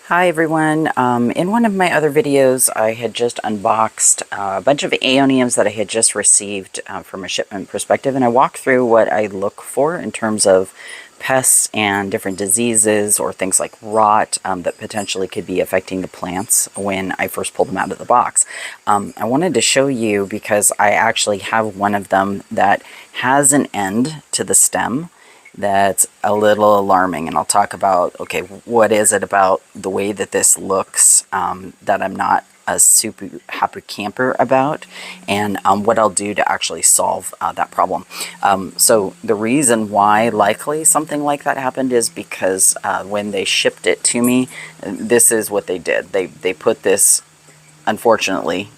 Hi everyone. In one of my other videos, I had just unboxed a bunch of aeoniums that I had just received from a shipment perspective, and I walked through what I look for in terms of pests and different diseases or things like rot that potentially could be affecting the plants when I first pulled them out of the box. I wanted to show you because I actually have one of them that has an end to the stem that's a little alarming, and I'll talk about, okay, what is it about the way that this looks that I'm not a super happy camper about, and what I'll do to actually solve that problem. So the reason why likely something like that happened is because when they shipped it to me, this is what they did. They put this, unfortunately,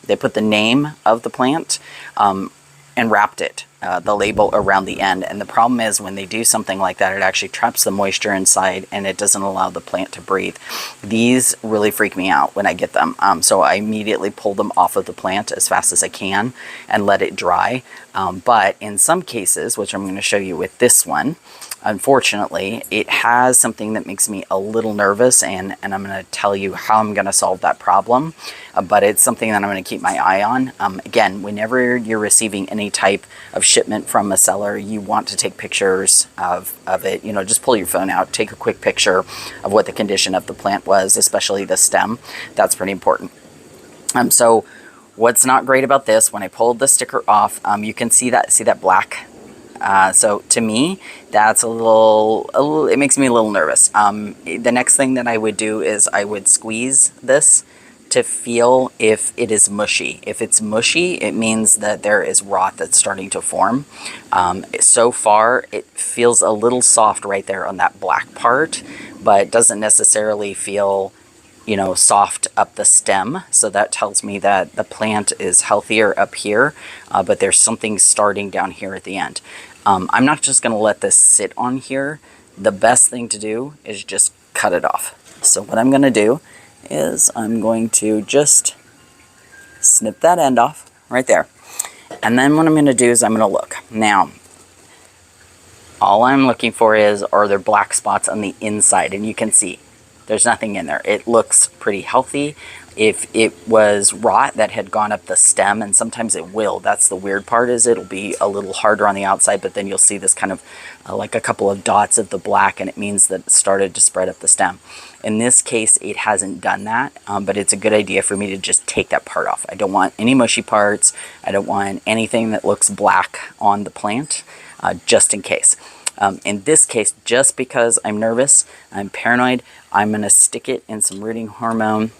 they put the name of the plant and wrapped it, the label around the end. And the problem is when they do something like that, it actually traps the moisture inside and it doesn't allow the plant to breathe. These really freak me out when I get them. So I immediately pull them off of the plant as fast as I can and let it dry. But in some cases, which I'm going to show you with this one, unfortunately, it has something that makes me a little nervous, and I'm going to tell you how I'm going to solve that problem. But it's something that I'm going to keep my eye on. Again, whenever you're receiving any type of shipment from a seller, you want to take pictures of it. You know, just pull your phone out, take a quick picture of what the condition of the plant was, especially the stem. That's pretty important. So what's not great about this, when I pulled the sticker off, you can see that black. So to me, that's a little, it makes me a little nervous. The next thing that I would do is I would squeeze this to feel if it is mushy. If it's mushy, it means that there is rot that's starting to form. So far, it feels a little soft right there on that black part, but doesn't necessarily feel, you know, soft up the stem. So that tells me that the plant is healthier up here, but there's something starting down here at the end. I'm not just going to let this sit on here. The best thing to do is just cut it off. So what I'm going to do is I'm going to just snip that end off right there. And then what I'm going to do is I'm going to look. Now, all I'm looking for is, are there black spots on the inside? And you can see there's nothing in there. It looks pretty healthy. If it was rot that had gone up the stem, and sometimes it will, that's the weird part, is it'll be a little harder on the outside, but then you'll see this kind of like a couple of dots of the black, and it means that it started to spread up the stem. In this case, it hasn't done that, but it's a good idea for me to just take that part off. I don't want any mushy parts. I don't want anything that looks black on the plant, just in case. In this case, just because I'm nervous, I'm paranoid, I'm going to stick it in some rooting hormone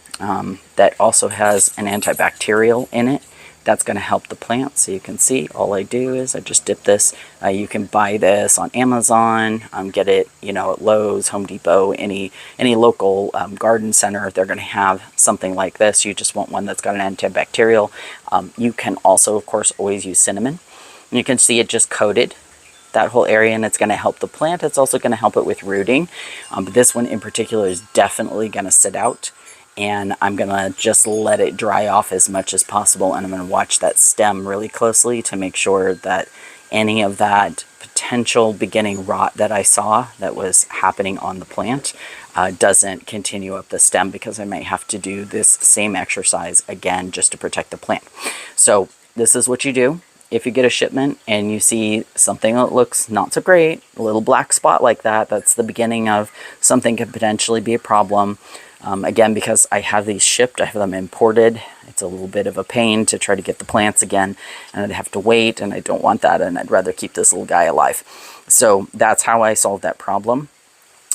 that also has an antibacterial in it. That's going to help the plant. So you can see, all I do is I just dip this. You can buy this on Amazon, get it, you know, at Lowe's, Home Depot, any local garden center. They're going to have something like this. You just want one that's got an antibacterial. You can also, of course, always use cinnamon. And you can see it just coated that whole area, and it's going to help the plant. It's also going to help it with rooting. But this one in particular is definitely going to sit out, and I'm going to just let it dry off as much as possible, and I'm going to watch that stem really closely to make sure that any of that potential beginning rot that I saw that was happening on the plant doesn't continue up the stem, because I might have to do this same exercise again just to protect the plant. So this is what you do. If you get a shipment and you see something that looks not so great, a little black spot like that, that's the beginning of something could potentially be a problem. Again, because I have these shipped, I have them imported, it's a little bit of a pain to try to get the plants again, and I'd have to wait, and I don't want that, and I'd rather keep this little guy alive. So that's how I solve that problem.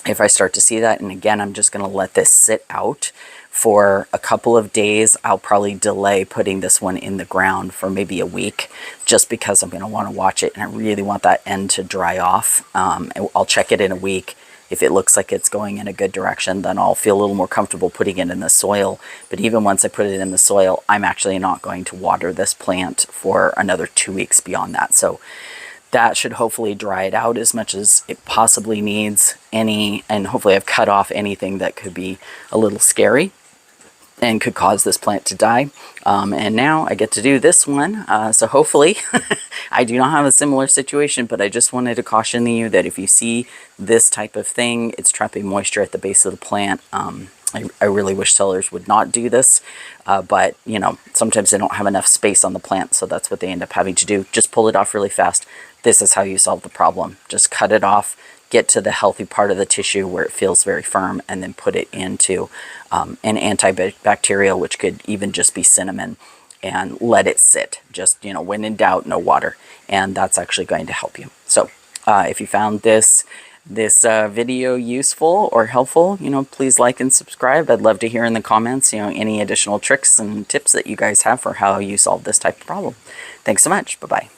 If I start to see that, and again, I'm just going to let this sit out for a couple of days. I'll probably delay putting this one in the ground for maybe a week, just because I'm going to want to watch it, and I really want that end to dry off. I'll check it in a week. If it looks like it's going in a good direction, then I'll feel a little more comfortable putting it in the soil. But even once I put it in the soil, I'm actually not going to water this plant for another 2 weeks beyond that. So that should hopefully dry it out as much as it possibly needs, and hopefully I've cut off anything that could be a little scary and could cause this plant to die. And now I get to do this one. So hopefully I do not have a similar situation, but I just wanted to caution you that if you see this type of thing, it's trapping moisture at the base of the plant. I really wish sellers would not do this, but you know, sometimes they don't have enough space on the plant, so that's what they end up having to do. Just pull it off really fast. This is how you solve the problem. Just cut it off, get to the healthy part of the tissue where it feels very firm, and then put it into an antibacterial, which could even just be cinnamon, and let it sit. Just, you know, when in doubt, no water, and that's actually going to help you. So if you found this video useful or helpful, you know, please like and subscribe. I'd love to hear in the comments, you know, any additional tricks and tips that you guys have for how you solve this type of problem. Thanks so much. Bye-bye.